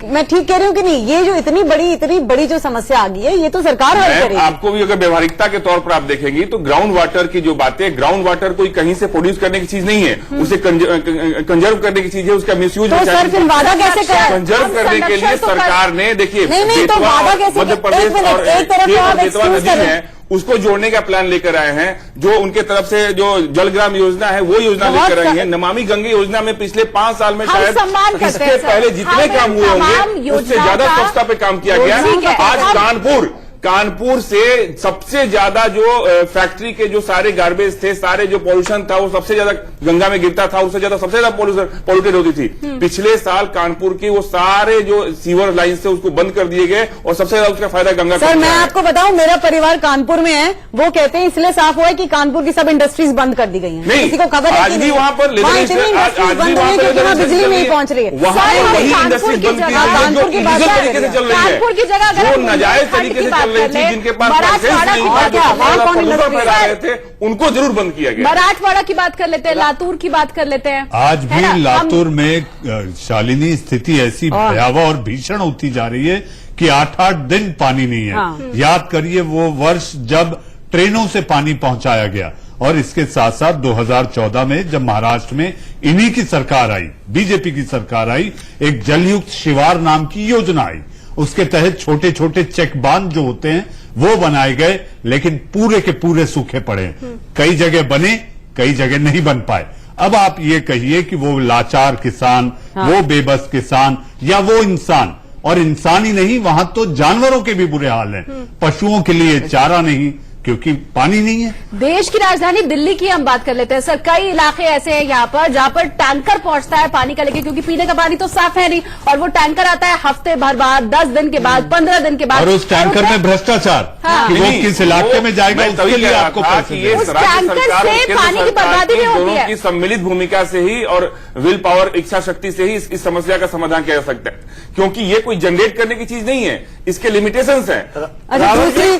मैं ठीक कह रही हूँ कि नहीं? ये जो इतनी बड़ी जो समस्या आ गई है, ये तो सरकार हल मैम, करेगी। आपको भी अगर व्यवहारिकता के तौर पर आप देखेंगी तो ग्राउंड वाटर की जो बातें, ग्राउंड वाटर कोई कहीं से प्रोड्यूस करने की चीज नहीं है, उसे कंजर्व करने की चीज है, उसका मिसयूज तो सर फिर वादा कैसे करें? कंजर्व करने के लिए संरक्षण तो सरकार ने, देखिए, नहीं, तो बेतवा वादा और कैसे- मध्य एक प्रदेश मिनट, और एक तरफ तो आप बेतवा excuse नदी करें। है, उसको जोड़ने का प्लान लेकर आए हैं। जो उनके तरफ से जो जलग्राम योजना है वो योजना बहुत लेकर आई है। नमामि गंगे योजना में पिछले 5 साल में हम शायद सम्मान करते इसके हैं, सर। पहले जितने हम काम हुए तमाम होंगे उससे योजनाओं ज्यादा का- स्वच्छता पे काम किया गया ठीक है, आज हम- कानपुर से सबसे ज्यादा जो फैक्ट्री के जो सारे गार्बेज थे, सारे जो पॉल्यूशन था, वो सबसे ज्यादा गंगा में गिरता था, उससे ज्यादा सबसे ज्यादा पॉल्यूटेड होती थी। पिछले साल कानपुर की वो सारे जो सीवर लाइन थे उसको बंद कर दिए गए और सबसे ज्यादा उसका फायदा गंगा को सर मैं मिला है। आपको बताऊं, मेरा परिवार कानपुर में है, वो कहते हैं इसलिए साफ हुआ है कि कानपुर की सब इंडस्ट्रीज बंद कर दी गई हैं। नहीं, किसी को खबर है आज कि भी नहीं? वहां पर लेदर वहाँ इतनी इंडस्ट्री- आज इंडस्ट्रीज भी बंद वहां हुई पर क्योंकि वहाँ लेदर बिजली इंडस्ट्री नहीं चल पहुंच रही है। वहां सर, पर वही कानपुर इंडस्ट्री की बंद की जगह- गई है कानपुर जो की बात इलीगल कर तरीके रहे से चल रही है, कानपुर की जगह अगर जो हम नाजायज बुंदेलखंड तरीके की से बात चल रही कर थी, लें, जिनके पास मराठवाड़ा लाइसेंस की नहीं बात था, जो कर सबसे लें, ज्यादा कौन pollution इंडस्ट्री फैला रहे थे, उनको जरूर बंद किया गया। मराठवाड़ा की बात कर लेते हैं, लातूर की बात कर लेते हैं। आज है ना? भी हम- लातूर में शालिनी स्थिति ऐसी भयावह और भीषण होती जा रही है कि 8-8 दिन पानी नहीं है। हाँ। याद करिए वो वर्ष जब ट्रेनों से पानी पहुंचाया गया। और इसके साथ साथ 2014 में जब महाराष्ट्र में इन्हीं की सरकार आई, बीजेपी की सरकार आई, एक जलयुक्त शिवार नाम की योजना आई। उसके तहत छोटे छोटे चेक बांध जो होते हैं वो बनाए गए, लेकिन पूरे के पूरे सूखे पड़े हैं। कई जगह बने, कई जगह नहीं बन पाए। अब आप ये कहिए कि वो लाचार किसान, वो बेबस किसान या वो इंसान, और इंसान ही नहीं, वहां तो जानवरों के भी बुरे हाल हैं। पशुओं के लिए चारा नहीं, क्योंकि पानी नहीं है। देश की राजधानी दिल्ली की हम बात कर लेते हैं सर। कई इलाके ऐसे हैं यहाँ पर जहाँ पर टैंकर पहुंचता है पानी का लेके, क्योंकि पीने का पानी तो साफ है नहीं, और वो टैंकर आता है हफ्ते भर बाद, 10 दिन के बाद, 15 दिन के बाद, और उस टैंकर में भ्रष्टाचार हाँ। कि वो किस इलाके में जाएगा उसके लिए आपको पैसे ये उस राज्य टैंकर सरकार से और केंद्र पानी की सरकार बर्बादी भी होती दोनों है। की सम्मिलित भूमिका से ही और विल पावर, इच्छा शक्ति से ही इस समस्या का समाधान किया जा सकता है, क्योंकि ये कोई जनरेट करने की चीज नहीं है, इसके लिमिटेशंस हैं। अच्छा, दूसरी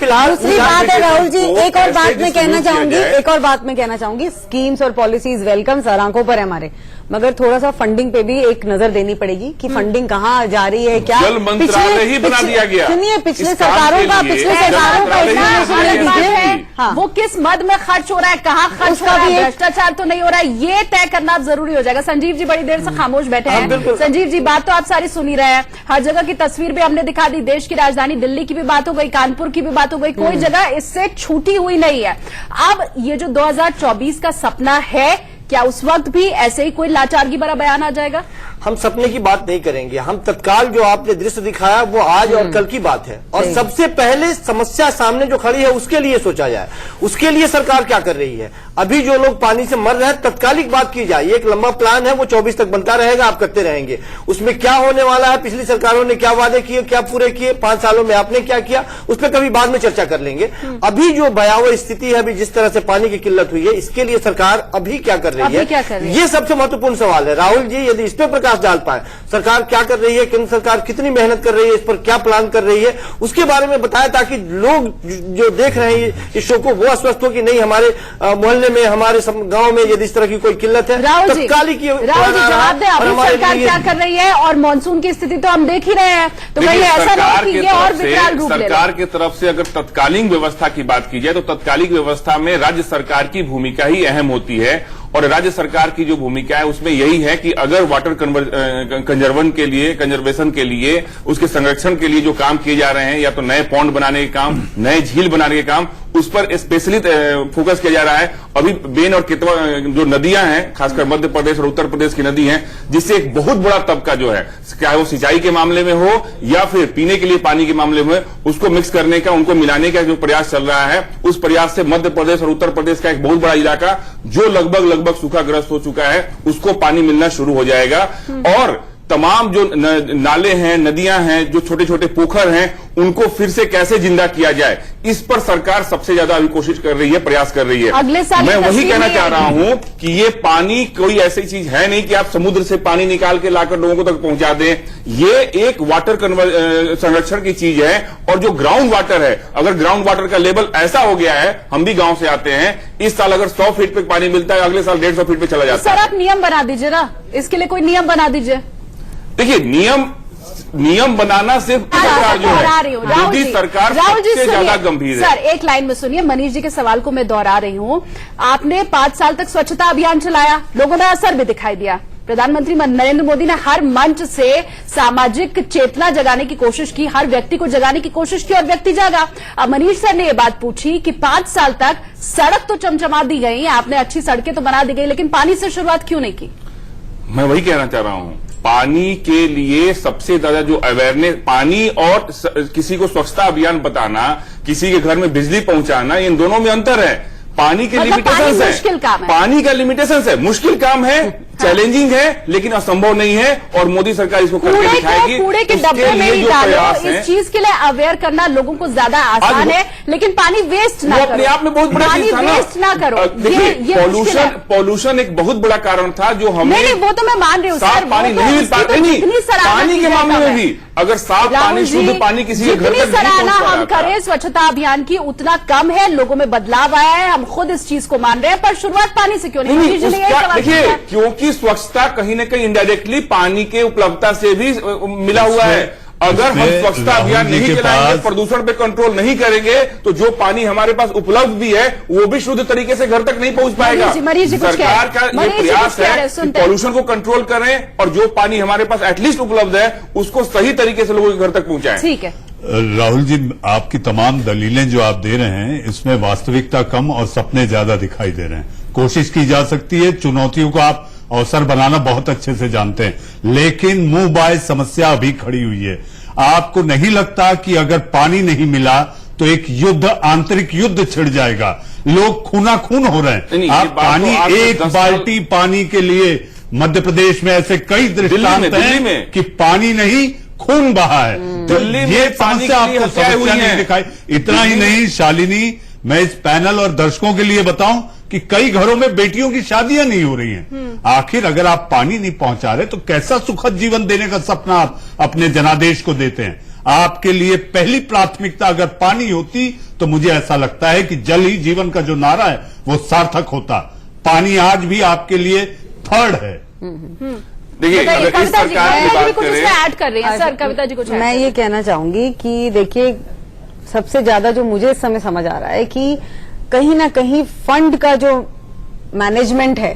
बात है राहुल जी, एक और बात मैं कहना चाहूंगी, स्कीम्स और पॉलिसीज वेलकम, सर आंखों पर है हमारे, मगर थोड़ा सा फंडिंग पे भी एक नजर देनी पड़ेगी कि फंडिंग कहाँ जा रही है, क्या जल मंत्रालय ही बना दिया गया। सुनिए, पिछले इस काम सरकारों के का लिए पिछले सरकारों का जल मंत्रालय इतना ही बना दिया है, गया। वो किस मद में खर्च हो रहा है, कहाँ खर्च हो रहा है, भ्रष्टाचार तो नहीं हो रहा है, ये तय करना अब जरूरी हो जाएगा। संजीव जी बड़ी देर से खामोश बैठे हैं। संजीव जी, बात तो आप सारी सुन ही रहे हैं, हर जगह की तस्वीर भी हमने दिखा दी, देश की राजधानी दिल्ली की भी बात हो गई, कानपुर की भी बात हो गई, कोई जगह इससे छूटी हुई नहीं है। अब ये जो 2024 का सपना है, क्या उस वक्त भी ऐसे ही कोई लाचारगी भरा बयान आ जाएगा? हम सपने की बात नहीं करेंगे, हम तत्काल जो आपने दृश्य दिखाया वो आज और कल की बात है, और सबसे पहले समस्या सामने जो खड़ी है उसके लिए सोचा जाए, उसके लिए सरकार क्या कर रही है। अभी जो लोग पानी से मर रहे हैं, तत्कालिक बात की जाए, एक लंबा प्लान है, वो 24 तक बनता रहेगा, आप करते रहेंगे, उसमें क्या होने वाला है, पिछली सरकारों ने क्या वादे किए, क्या पूरे किए, 5 सालों में आपने क्या किया, उस पर कभी बाद में चर्चा कर लेंगे। अभी जो भयावह स्थिति है, अभी जिस तरह से पानी की किल्लत हुई है, इसके लिए सरकार अभी क्या कर रही है, ये सबसे महत्वपूर्ण सवाल है। राहुल जी, यदि इस पर डाल पाए, सरकार क्या कर रही है, केंद्र सरकार कितनी मेहनत कर रही है, इस पर क्या प्लान कर रही है, उसके बारे में बताया, ताकि लोग जो देख रहे हैं इस शो को वो आश्वस्त हो कि नहीं, हमारे मोहल्ले में, हमारे गांव में यदि इस तरह की कोई किल्लत है, तत्कालिक जवाब दें, अभी सरकार क्या कर रही है, और मानसून की स्थिति तो हम देख ही रहे हैं, तो कहीं ऐसा नहीं हो कि ये और विकराल रूप ले ले। सरकार की तरफ से अगर तत्कालीन व्यवस्था की बात की जाए, तो तत्कालिक व्यवस्था में राज्य सरकार की भूमिका ही अहम होती है, और राज्य सरकार की जो भूमिका है उसमें यही है कि अगर वाटर कंजर्वेशन के लिए, उसके संरक्षण के लिए जो काम किए जा रहे हैं, या तो नए पॉन्ड बनाने के काम, नए झील बनाने के काम, उस पर स्पेशली फोकस किया जा रहा है। अभी बेन और केतवा जो नदियां हैं, खासकर मध्य प्रदेश और उत्तर प्रदेश की नदी हैं, जिससे एक बहुत बड़ा तबका जो है, चाहे वो सिंचाई के मामले में हो या फिर पीने के लिए पानी के मामले में, उसको मिक्स करने का, उनको मिलाने का जो प्रयास चल रहा है, उस प्रयास से मध्य प्रदेश और उत्तर प्रदेश का एक बहुत बड़ा इलाका जो लगभग सूखाग्रस्त हो चुका है, उसको पानी मिलना शुरू हो जाएगा। और तमाम जो नाले हैं, नदियां हैं, जो छोटे छोटे पोखर हैं, उनको फिर से कैसे जिंदा किया जाए, इस पर सरकार सबसे ज्यादा अभी कोशिश कर रही है, प्रयास कर रही है। अगले साल मैं वही कहना चाह रहा हूं कि ये पानी कोई ऐसी चीज है नहीं कि आप समुद्र से पानी निकाल के लाकर लोगों को तक पहुंचा दें। ये एक वाटर संरक्षण की चीज है, और जो ग्राउंड वाटर है, अगर ग्राउंड वाटर का लेवल ऐसा हो गया है, हम भी गांव से आते हैं, इस साल अगर 100 फीट पे पानी मिलता है, अगले साल 150 फीट पे चला जाता है। सर, आप नियम बना दीजिए ना, इसके लिए कोई नियम बना दीजिए। देखिए, नियम बनाना सिर्फ सरकार जो है, मोदी सरकार सबसे ज्यादा गंभीर है। सर, एक लाइन में सुनिए, मनीष जी के सवाल को मैं दोहरा रही हूं। आपने 5 साल तक स्वच्छता अभियान चलाया, लोगों में असर भी दिखाई दिया। प्रधानमंत्री नरेंद्र मोदी ने हर मंच से सामाजिक चेतना जगाने की कोशिश की, हर व्यक्ति को जगाने की कोशिश की, और व्यक्ति जागा। अब मनीष सर ने यह बात पूछी कि 5 साल तक सड़क तो चमचमा दी गई, आपने अच्छी सड़कें तो बना दी गई, लेकिन पानी से शुरुआत क्यों नहीं की? मैं वही कहना चाह रहा हूं, पानी के लिए सबसे ज्यादा जो अवेयरनेस, पानी और किसी को स्वच्छता अभियान बताना, किसी के घर में बिजली पहुंचाना, इन दोनों में अंतर है। पानी के लिमिटेशंस है, मुश्किल काम है, पानी का लिमिटेशंस है, मुश्किल काम है, चैलेंजिंग है, लेकिन असंभव नहीं है, और मोदी सरकार इसको करके दिखाएगी। कूड़े के डब्बे में ही डालो, इस चीज के लिए अवेयर करना लोगों को ज्यादा आसान है, लेकिन पानी वेस्ट ना करो। अपने आप में बहुत बड़ा चीज था ना, वेस्ट ना करो। देखिए, पॉल्यूशन एक बहुत बड़ा कारण था जो हमें, नहीं, वो तो मैं मान रही हूँ, साफ पानी नहीं मिल पाता। पानी के मामले में भी अगर साफ पानी, शुद्ध पानी किसी के घर तक सराहना हम करें स्वच्छता अभियान की, उतना कम है, लोगों में बदलाव आया है, हम खुद इस चीज को मान रहे हैं, पर शुरुआत पानी से क्यों नहीं? देखिए, क्योंकि स्वच्छता कहीं न कहीं इनडायरेक्टली पानी के उपलब्धता से भी मिला हुआ है। अगर हम स्वच्छता अभियान नहीं चलाएंगे, प्रदूषण पे कंट्रोल नहीं करेंगे, तो जो पानी हमारे पास उपलब्ध भी है, वो भी शुद्ध तरीके से घर तक नहीं पहुंच पाएगा। सरकार का ये प्रयास है कि पॉल्यूशन को कंट्रोल करें, और जो पानी हमारे पास एटलीस्ट उपलब्ध है, उसको सही तरीके से लोगों के घर तक पहुंचाएं। ठीक है राहुल जी, आपकी तमाम दलीलें जो आप दे रहे हैं, इसमें वास्तविकता कम और सपने ज्यादा दिखाई दे रहे हैं। कोशिश की जा सकती है, चुनौतियों को आप अवसर बनाना बहुत अच्छे से जानते हैं, लेकिन मुंह बाय समस्या अभी खड़ी हुई है। आपको नहीं लगता कि अगर पानी नहीं मिला तो एक युद्ध, आंतरिक युद्ध छिड़ जाएगा। लोग खूना खून हो रहे हैं। नहीं, आप पानी, एक बाल्टी पानी के लिए मध्य प्रदेश में ऐसे कई दृष्टांत हैं कि पानी नहीं खून बहा है। दिल्ली में ये पानी समस्या के लिए आपको हत्याएं हुई समस्या नहीं हैं। दिखाई। इतना ही नहीं शालिनी, मैं इस पैनल और दर्शकों के लिए बताऊं कि कई घरों में बेटियों की शादियां नहीं हो रही हैं। आखिर अगर आप पानी नहीं पहुंचा रहे तो कैसा सुखद जीवन देने का सपना आप अपने जनादेश को देते हैं? आपके लिए पहली प्राथमिकता अगर पानी होती तो मुझे ऐसा लगता है कि जल ही जीवन का जो नारा है वो सार्थक होता। पानी आज भी आपके लिए थर्ड है। देखिए, अगर इस कविता जी, सरकार की बात कुछ करें, इसमें ऐड कर रही हैं सर, कविता जी कुछ ऐड मैं कर ये कहना चाहूंगी कि देखिए, सबसे ज्यादा जो मुझे इस समय समझ आ रहा है कि कहीं ना कहीं फंड का जो मैनेजमेंट है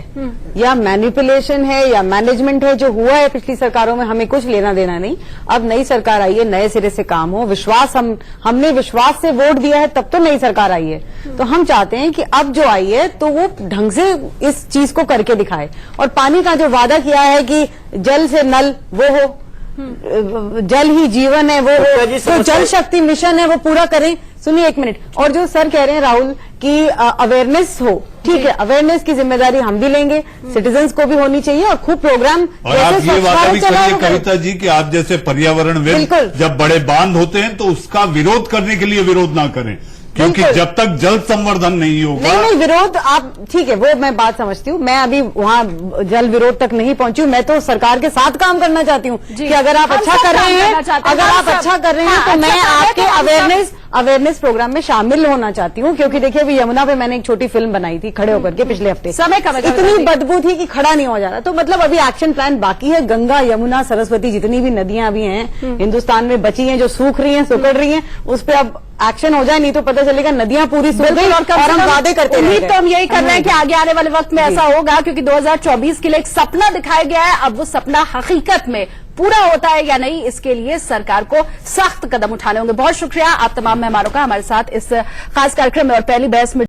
या मैनिपुलेशन है या मैनेजमेंट है जो हुआ है पिछली सरकारों में, हमें कुछ लेना देना नहीं। अब नई सरकार आई है, नए सिरे से काम हो, विश्वास हमने विश्वास से वोट दिया है, तब तो नई सरकार आई है। तो हम चाहते हैं कि अब जो आई है तो वो ढंग से इस चीज को करके दिखाए। और पानी का जो वादा किया है कि जल से नल वो हो, जल ही जीवन है वो हो, तो जल शक्ति मिशन है वो पूरा करें। सुनिए एक मिनट, और जो सर कह रहे हैं राहुल कि अवेयरनेस हो, ठीक है, अवेयरनेस की जिम्मेदारी हम भी लेंगे, सिटीजन्स को भी होनी चाहिए और खूब प्रोग्राम और आप ये वादा भी करिए कविता जी कि आप जैसे पर्यावरणविद जब बड़े बांध होते हैं तो उसका विरोध करने के लिए विरोध ना करें, क्योंकि जब तक जल संवर्धन नहीं होगा। नहीं विरोध, आप ठीक है, वो मैं बात समझती हूँ। मैं अभी वहाँ जल विरोध तक नहीं पहुंची हूँ। मैं तो सरकार के साथ काम करना चाहती हूँ कि अगर आप अच्छा कर रहे हैं, अगर आप अच्छा कर रहे हैं तो मैं आपके अवेयरनेस प्रोग्राम में शामिल होना चाहती हूँ। क्योंकि देखिए, अभी यमुना पे मैंने एक छोटी फिल्म बनाई थी खड़े होकर के पिछले हफ्ते, इतनी बदबू थी कि खड़ा नहीं हो जा रहा। तो मतलब अभी एक्शन प्लान बाकी है। गंगा, यमुना, सरस्वती, जितनी भी नदियां अभी हैं हिंदुस्तान में बची हैं, जो सूख रही हैं, सुकड़ रही हैं, उस पर अब एक्शन हो जाए, नहीं तो पता चलेगा नदियां पूरी सूख गई और हम वादे करते हैं। उम्मीद तो हम यही कर रहे हैं कि आगे आने वाले वक्त में ऐसा होगा, क्योंकि 2024 के लिए एक सपना दिखाया गया है। अब वो सपना हकीकत में पूरा होता है या नहीं, इसके लिए सरकार को सख्त कदम उठाने होंगे। बहुत शुक्रिया आप तमाम मेहमानों का हमारे साथ इस खास कार्यक्रम में और पहली बहस में